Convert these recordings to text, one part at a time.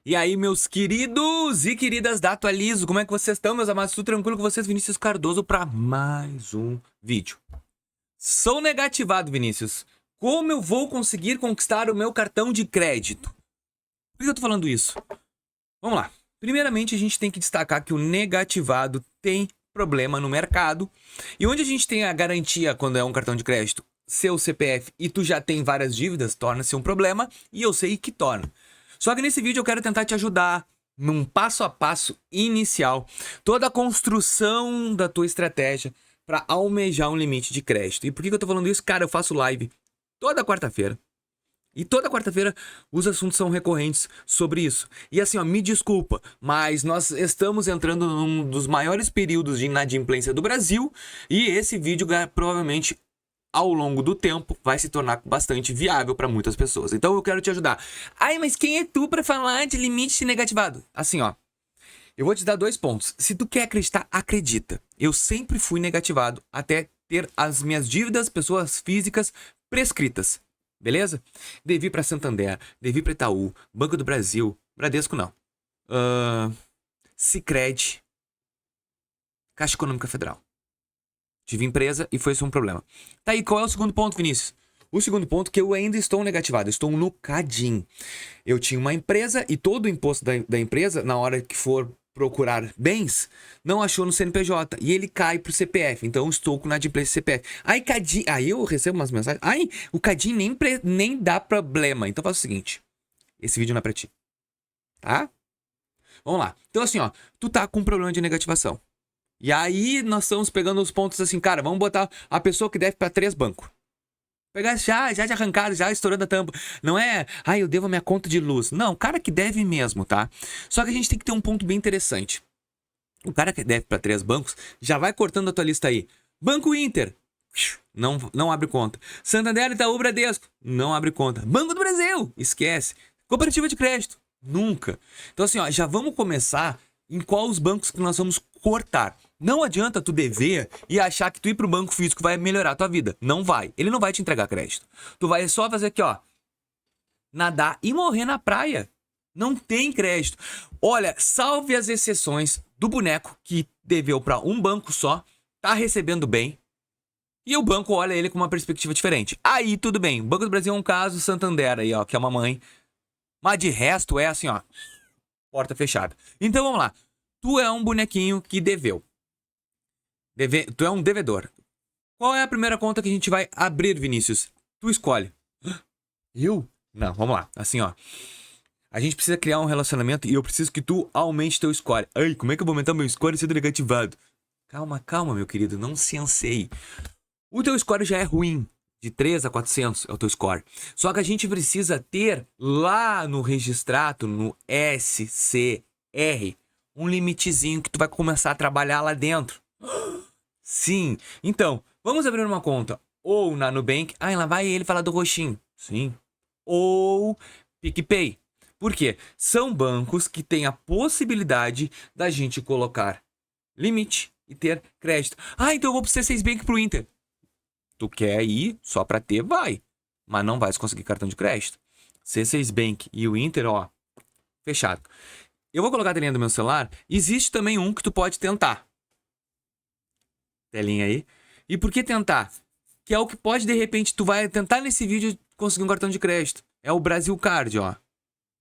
E aí, meus queridos e queridas da Atualizo, como é que vocês estão, meus amados? Tudo tranquilo com vocês? Vinícius Cardoso para mais um vídeo. Sou negativado, Vinícius. Como eu vou conseguir conquistar o meu cartão de crédito? Por que eu tô falando isso? Vamos lá. Primeiramente, a gente tem que destacar que o negativado tem problema no mercado. E onde a gente tem a garantia quando é um cartão de crédito, seu CPF, e tu já tem várias dívidas, torna-se um problema. E eu sei que torna. Só que nesse vídeo eu quero tentar te ajudar num passo a passo inicial, toda a construção da tua estratégia para almejar um limite de crédito. E por que eu tô falando isso? Cara, eu faço live toda quarta-feira. E toda quarta-feira os assuntos são recorrentes sobre isso. E assim, ó, me desculpa, mas nós estamos entrando num dos maiores períodos de inadimplência do Brasil e esse vídeo provavelmente ao longo do tempo vai se tornar bastante viável para muitas pessoas. Então eu quero te ajudar. Ai, mas quem é tu para falar de limite negativado? Assim, ó, eu vou te dar 2 pontos. Se tu quer acreditar, acredita. Eu sempre fui negativado até ter as minhas dívidas, pessoas físicas, prescritas. Beleza? Devi para Santander, devi para Itaú, Banco do Brasil, Bradesco não. Sicredi, Caixa Econômica Federal. Tive empresa e foi isso um problema. Tá aí, qual é o segundo ponto, Vinícius? O segundo ponto é que eu ainda estou negativado, estou no Cadim. Eu tinha uma empresa e todo o imposto da empresa, na hora que for procurar bens, não achou no CNPJ e ele cai pro CPF. Então eu estou com inadimplência CPF. Aí Cadim, aí eu recebo umas mensagens. Aí o Cadim nem dá problema. Então faz o seguinte, esse vídeo não é pra ti. Tá? Vamos lá. Então assim, ó, tu tá com um problema de negativação. E aí nós estamos pegando os pontos assim, cara, vamos botar a pessoa que deve para 3 bancos. Pegar já de arrancada, já estourando a tampa. Não é, eu devo a minha conta de luz. Não, cara que deve mesmo, tá? Só que a gente tem que ter um ponto bem interessante. O cara que deve para 3 bancos, já vai cortando a tua lista aí. Banco Inter, não abre conta. Santander, Itaú, Bradesco, não abre conta. Banco do Brasil, esquece. Cooperativa de crédito, nunca. Então assim, ó, já vamos começar em qual os bancos que nós vamos cortar. Não adianta tu dever e achar que tu ir pro banco físico vai melhorar a tua vida. Não vai. Ele não vai te entregar crédito. Tu vai só fazer aqui, ó, nadar e morrer na praia. Não tem crédito. Olha, salve as exceções do boneco que deveu para um banco só, tá recebendo bem, e o banco olha ele com uma perspectiva diferente. Aí tudo bem. O Banco do Brasil é um caso, Santander aí, ó, que é uma mãe. Mas de resto é assim, ó, porta fechada. Então vamos lá. Tu é um bonequinho que deveu. Tu é um devedor. Qual é a primeira conta que a gente vai abrir, Vinícius? Tu escolhe. Eu? Não, vamos lá. Assim, ó. A gente precisa criar um relacionamento e eu preciso que tu aumente teu score. Ai, como é que eu vou aumentar meu score sendo negativado? Calma, meu querido. Não se anseie. O teu score já é ruim. De 3 a 400 é o teu score. Só que a gente precisa ter lá no registrato, no SCR, um limitezinho que tu vai começar a trabalhar lá dentro. Sim. Então, vamos abrir uma conta. Ou na Nubank. Lá vai ele falar do roxinho. Sim. Ou PicPay. Por quê? São bancos que têm a possibilidade da gente colocar limite e ter crédito. Então eu vou pro C6 Bank pro Inter. Tu quer ir só pra ter? Vai. Mas não vai conseguir cartão de crédito. C6 Bank e o Inter, ó, fechado. Eu vou colocar a telinha do meu celular. Existe também um que tu pode tentar. Telinha aí. E por que tentar? Que é o que pode, de repente, tu vai tentar nesse vídeo conseguir um cartão de crédito. É o Brasil Card, ó.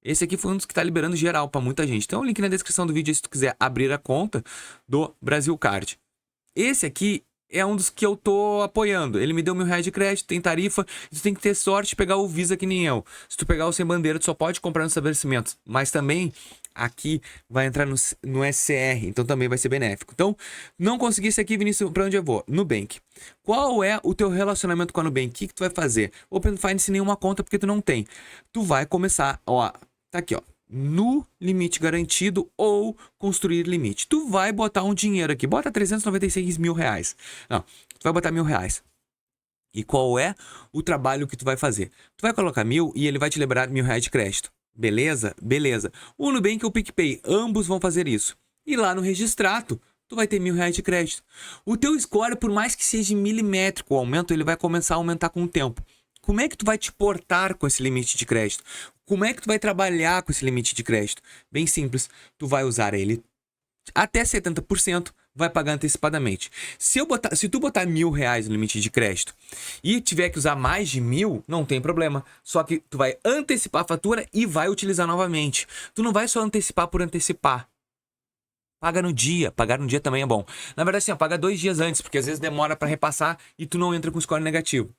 Esse aqui foi um dos que tá liberando geral pra muita gente. Então, o link na descrição do vídeo se tu quiser abrir a conta do Brasil Card. Esse aqui é um dos que eu tô apoiando. Ele me deu R$1.000 de crédito, tem tarifa. E tu tem que ter sorte de pegar o Visa que nem eu. Se tu pegar o Sem Bandeira, tu só pode comprar nos estabelecimentos. Mas também aqui vai entrar no SCR, então também vai ser benéfico. Então, não consegui esse aqui, Vinícius, pra onde eu vou? Nubank. Qual é o teu relacionamento com a Nubank? O que tu vai fazer? Open Finance nenhuma conta porque tu não tem. Tu vai começar, ó, tá aqui, ó, no limite garantido ou construir limite. Tu vai botar um dinheiro aqui, bota R$396 mil. Não, tu vai botar R$1.000. E qual é o trabalho que tu vai fazer? Tu vai colocar 1.000 e ele vai te liberar R$1.000 de crédito. Beleza? Beleza. O Nubank e o PicPay, ambos vão fazer isso. E lá no registrato, tu vai ter R$1.000 de crédito. O teu score, por mais que seja milimétrico o aumento, ele vai começar a aumentar com o tempo. Como é que tu vai te portar com esse limite de crédito? Como é que tu vai trabalhar com esse limite de crédito? Bem simples, tu vai usar ele até 70%, vai pagar antecipadamente. Se tu botar R$1.000 no limite de crédito e tiver que usar mais de 1.000, não tem problema. Só que tu vai antecipar a fatura e vai utilizar novamente. Tu não vai só antecipar por antecipar. Paga no dia. Pagar no dia também é bom. Na verdade, sim, paga 2 dias antes, porque às vezes demora para repassar e tu não entra com score negativo.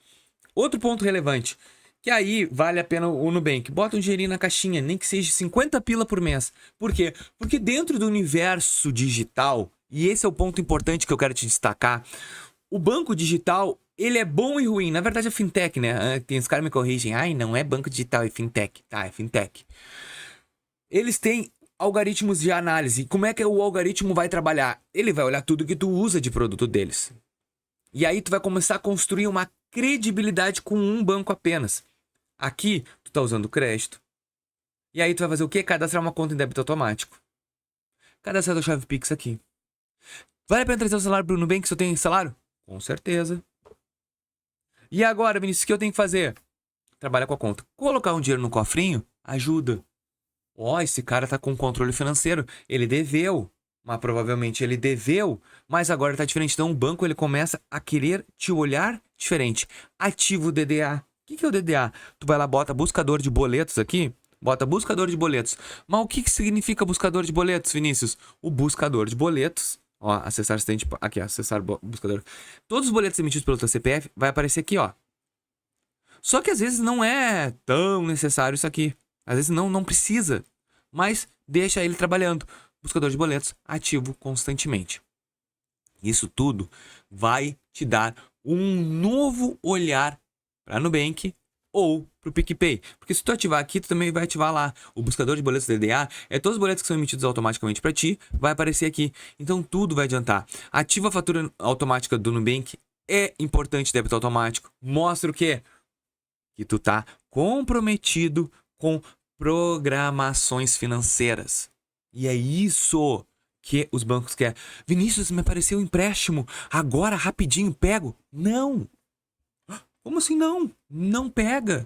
Outro ponto relevante, que aí vale a pena o Nubank. Bota um dinheirinho na caixinha, nem que seja 50 pila por mês. Por quê? Porque dentro do universo digital, e esse é o ponto importante que eu quero te destacar, o banco digital, ele é bom e ruim. Na verdade é fintech, né? Tem os caras me corrigem. Ai, não é banco digital, é fintech. Tá, é fintech. Eles têm algoritmos de análise. Como é que o algoritmo vai trabalhar? Ele vai olhar tudo que tu usa de produto deles. E aí tu vai começar a construir uma credibilidade com um banco apenas. Aqui, tu tá usando crédito. E aí tu vai fazer o quê? Cadastrar uma conta em débito automático. Cadastrar a tua chave Pix aqui. Vale a pena trazer o salário pro Nubank se eu tenho salário? Com certeza. E agora, Vinícius, o que eu tenho que fazer? Trabalha com a conta. Colocar um dinheiro no cofrinho ajuda. Ó, esse cara tá com controle financeiro. Ele deveu. Mas provavelmente ele deveu, mas agora tá diferente. Então o banco ele começa a querer te olhar diferente. Ativa o DDA. O que é o DDA? Tu vai lá, bota buscador de boletos aqui. Bota buscador de boletos. Mas o que significa buscador de boletos, Vinícius? O buscador de boletos. Ó, acessar assistente. Aqui, acessar buscador. Todos os boletos emitidos pelo teu CPF vai aparecer aqui, ó. Só que às vezes não é tão necessário isso aqui. Às vezes não precisa. Mas deixa ele trabalhando. Buscador de boletos ativo constantemente. Isso tudo vai te dar um novo olhar para Nubank ou para o PicPay. Porque se tu ativar aqui, tu também vai ativar lá. O buscador de boletos DDA é todos os boletos que são emitidos automaticamente para ti, vai aparecer aqui. Então tudo vai adiantar. Ativa a fatura automática do Nubank. É importante débito automático. Mostra o quê? Que tu tá comprometido com programações financeiras. E é isso que os bancos querem. Vinícius, me apareceu um empréstimo. Agora, rapidinho, pego. Não. Como assim não? Não pega.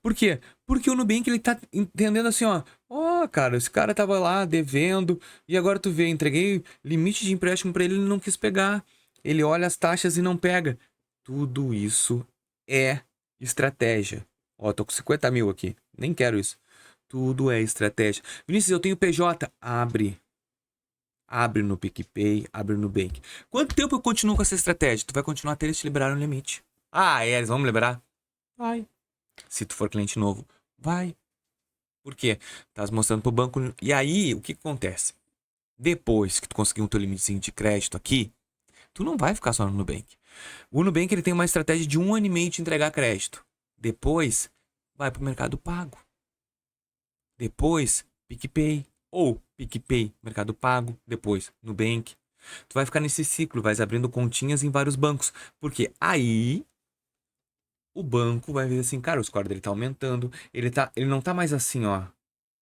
Por quê? Porque o Nubank, ele tá entendendo assim, ó. Ó, cara, esse cara tava lá devendo e agora tu vê, entreguei limite de empréstimo pra ele, ele não quis pegar. Ele olha as taxas e não pega. Tudo isso é estratégia. Ó, tô com 50 mil aqui. Nem quero isso. Tudo é estratégia. Vinícius, eu tenho PJ. Abre. Abre no PicPay, abre no Nubank. Quanto tempo eu continuo com essa estratégia? Tu vai continuar até eles te liberarem o limite. Ah, eles vão me liberar? Vai. Se tu for cliente novo, vai. Por quê? Estás mostrando pro banco. E aí, o que acontece? Depois que tu conseguir um teu limitezinho de crédito aqui, tu não vai ficar só no Nubank. O Nubank ele tem uma estratégia de 1 ano e meio de entregar crédito. Depois, vai pro Mercado Pago. Depois, PicPay. Ou PicPay, Mercado Pago. Depois, Nubank. Tu vai ficar nesse ciclo, vai abrindo continhas em vários bancos. Porque aí o banco vai ver assim, cara, o score dele tá aumentando. Ele não tá mais assim, ó.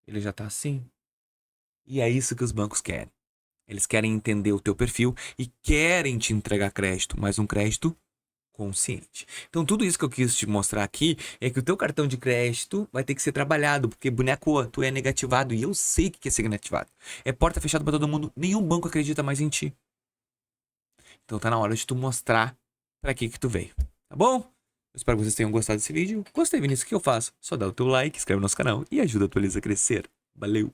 Ele já tá assim. E é isso que os bancos querem. Eles querem entender o teu perfil e querem te entregar crédito, mas um crédito consciente. Então tudo isso que eu quis te mostrar aqui é que o teu cartão de crédito vai ter que ser trabalhado, porque boneco, tu é negativado e eu sei que é ser negativado. É porta fechada para todo mundo, nenhum banco acredita mais em ti. Então tá na hora de tu mostrar para que tu veio, tá bom? Eu espero que vocês tenham gostado desse vídeo. Gostei, Vinícius, o que eu faço? Só dá o teu like, inscreve no nosso canal e ajuda a tua Elisa a crescer. Valeu!